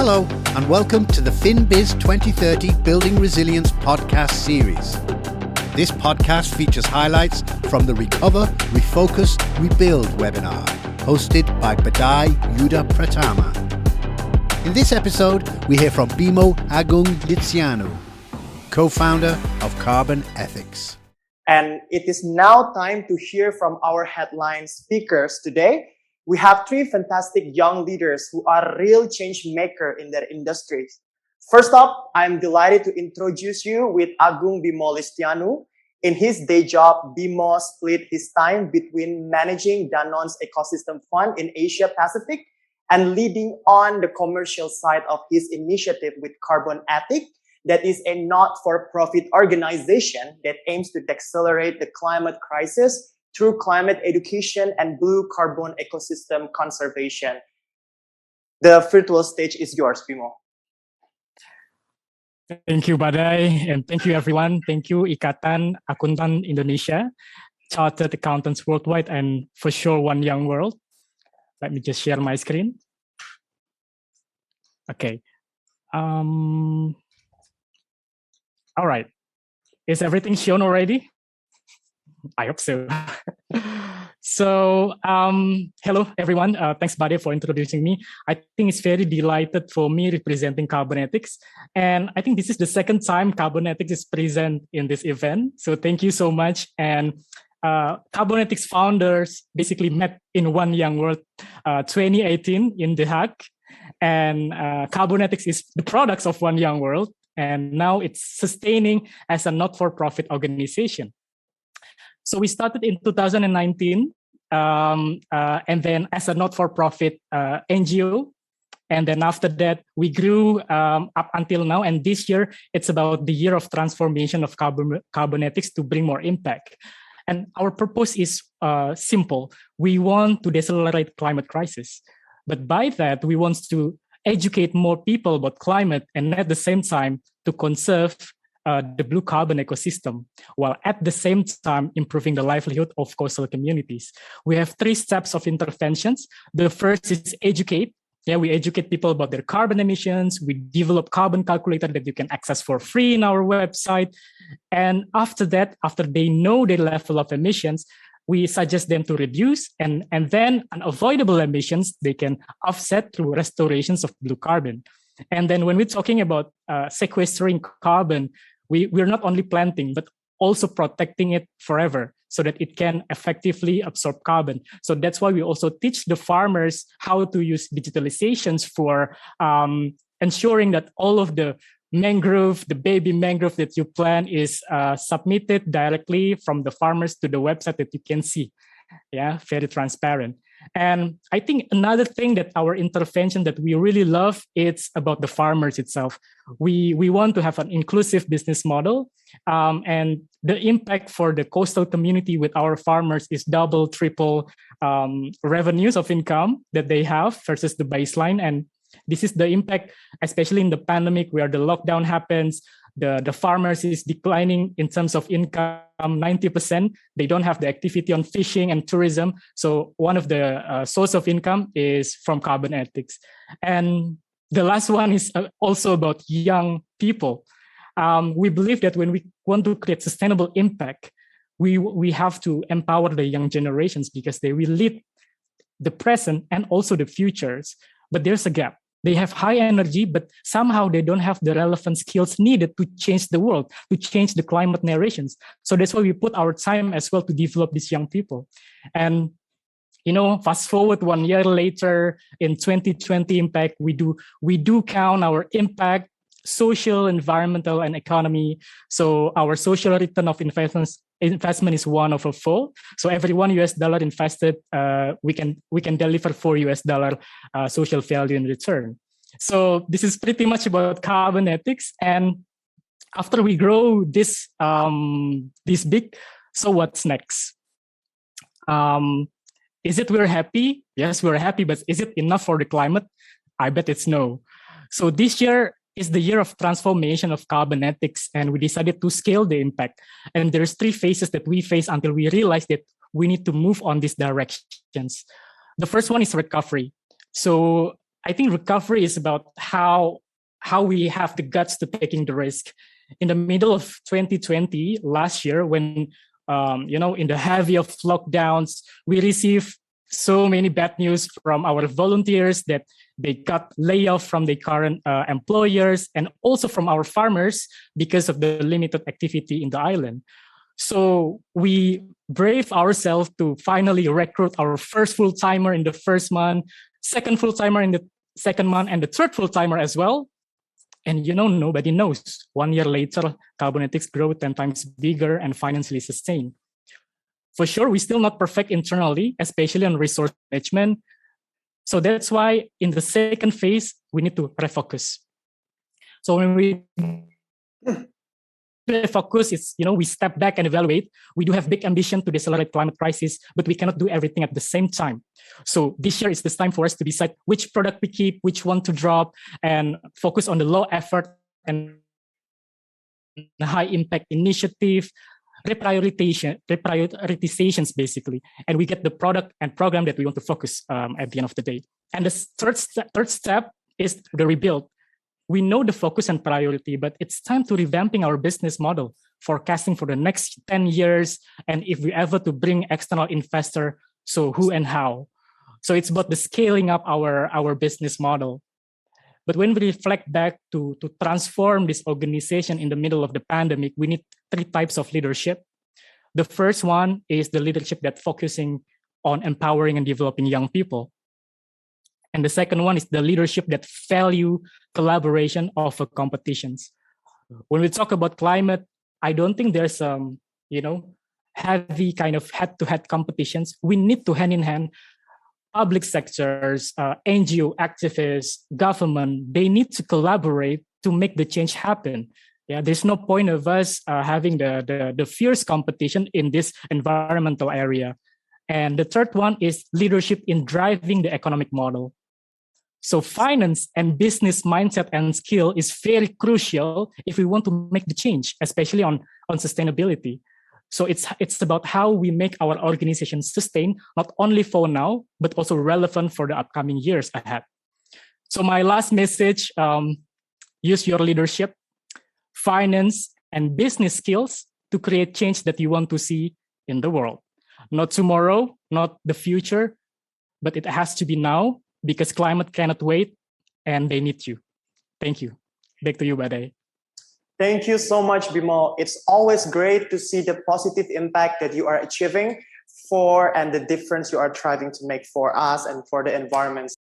Hello, and welcome to the FinBiz 2030 Building Resilience podcast series. This podcast features highlights from the Recover, Refocus, Rebuild webinar, hosted by Badai Yuda Pratama. In this episode, we hear from Bimo Agung Listyanu, co-founder of CarbonEthics. And it is now time to hear from our headline speakers today. We have three fantastic young leaders who are real change maker in their industries. First up, I'm delighted to introduce you with Agung Bimo Listyanu. In his day job, Bimo split his time between managing Danone's ecosystem fund in Asia Pacific and leading on the commercial side of his initiative with CarbonEthics, that is a not-for-profit organization that aims to accelerate the climate crisis through climate education and blue carbon ecosystem conservation. The virtual stage is yours, Bimo. Thank you, Badai, and thank you, everyone. Thank you, Ikatan Akuntan Indonesia, Chartered Accountants Worldwide, and for sure, One Young World. Let me just share my screen. Okay. All right. Is everything shown already? I hope so. So, hello, everyone. Thanks, Badai, for introducing me. I think it's very delighted for me representing CarbonEthics. And I think this is the second time CarbonEthics is present in this event. So thank you so much. And CarbonEthics founders basically met in One Young World 2018 in The Hague. And CarbonEthics is the products of One Young World. And now it's sustaining as a not-for-profit organization. So we started in 2019, and then as a not-for-profit NGO. And then after that, we grew up until now. And this year, it's about the year of transformation of CarbonEthics to bring more impact. And our purpose is simple. We want to decelerate climate crisis. But by that, we want to educate more people about climate and at the same time to conserve the blue carbon ecosystem, while at the same time improving the livelihood of coastal communities. We have three steps of interventions. The first is educate. Yeah, we educate people about their carbon emissions. We develop carbon calculator that you can access for free in our website. And after that, after they know their level of emissions, we suggest them to reduce, and then unavoidable emissions, they can offset through restorations of blue carbon. And then when we're talking about sequestering carbon, we're not only planting, but also protecting it forever so that it can effectively absorb carbon. So that's why we also teach the farmers how to use digitalizations for ensuring that all of the mangrove, the baby mangrove that you plant is submitted directly from the farmers to the website that you can see. Yeah, very transparent. And I think another thing that our intervention that we really love, it's about the farmers itself. We want to have an inclusive business model, and the impact for the coastal community with our farmers is double, triple revenues of income that they have versus the baseline. And this is the impact, especially in the pandemic where the lockdown happens. The farmers is declining in terms of income, 90%. They don't have the activity on fishing and tourism. So one of the source of income is from CarbonEthics. And the last one is also about young people. We believe that when we want to create sustainable impact, we have to empower the young generations because they will lead the present and also the futures. But there's a gap. They have high energy, but somehow they don't have the relevant skills needed to change the world, to change the climate narrations. So that's why we put our time as well to develop these young people. And, fast forward 1 year later in 2020 impact, we do count our impact, social, environmental, and economy. So our social return of investment is 1/4. So every $1 invested, we can deliver $4 social value in return. So this is pretty much about CarbonEthics. And after we grow this big, so what's next? Is it we're happy? Yes, we're happy, but is it enough for the climate? I bet it's no. So this year is the year of transformation of CarbonEthics, and we decided to scale the impact. And there's three phases that we face until we realize that we need to move on these directions. The first one is recovery. So I think recovery is about how we have the guts to taking the risk. In the middle of 2020, last year, when in the heavy of lockdowns, we received so many bad news from our volunteers that they got layoff from their current employers, and also from our farmers because of the limited activity in the island. So we brave ourselves to finally recruit our first full-timer in the first month, second full-timer in the second month, and the third full-timer as well. And nobody knows. 1 year later, CarbonEthics grow 10 times bigger and financially sustained. For sure, we're still not perfect internally, especially on resource management. So that's why in the second phase, we need to refocus. So when we refocus, it's, we step back and evaluate. We do have big ambition to decelerate climate crisis, but we cannot do everything at the same time. So this year is this time for us to decide which product we keep, which one to drop, and focus on the low effort and high impact initiative, reprioritizations basically. And we get the product and program that we want to focus at the end of the day. And the third step is the rebuild. We know the focus and priority, but it's time to revamping our business model, forecasting for the next 10 years, and if we ever to bring external investor, so who and how. So it's about the scaling up our business model. But when we reflect back to transform this organization in the middle of the pandemic, we need 3 types of leadership. The first one is the leadership that focusing on empowering and developing young people. And the second one is the leadership that value collaboration over competitions. When we talk about climate, I don't think there's heavy kind of head-to-head competitions. We need to hand-in-hand public sectors, NGO activists, government. They need to collaborate to make the change happen. Yeah, there's no point of us having the fierce competition in this environmental area. And the third one is leadership in driving the economic model. So finance and business mindset and skill is very crucial if we want to make the change, especially on sustainability. So it's about how we make our organization sustain, not only for now, but also relevant for the upcoming years ahead. So my last message, use your leadership, finance, and business skills to create change that you want to see in the world. Not tomorrow, not the future, but it has to be now, because climate cannot wait and they need you. Thank you. Back to you, Badai. Thank you so much, Bimo. It's always great to see the positive impact that you are achieving and the difference you are trying to make for us and for the environment.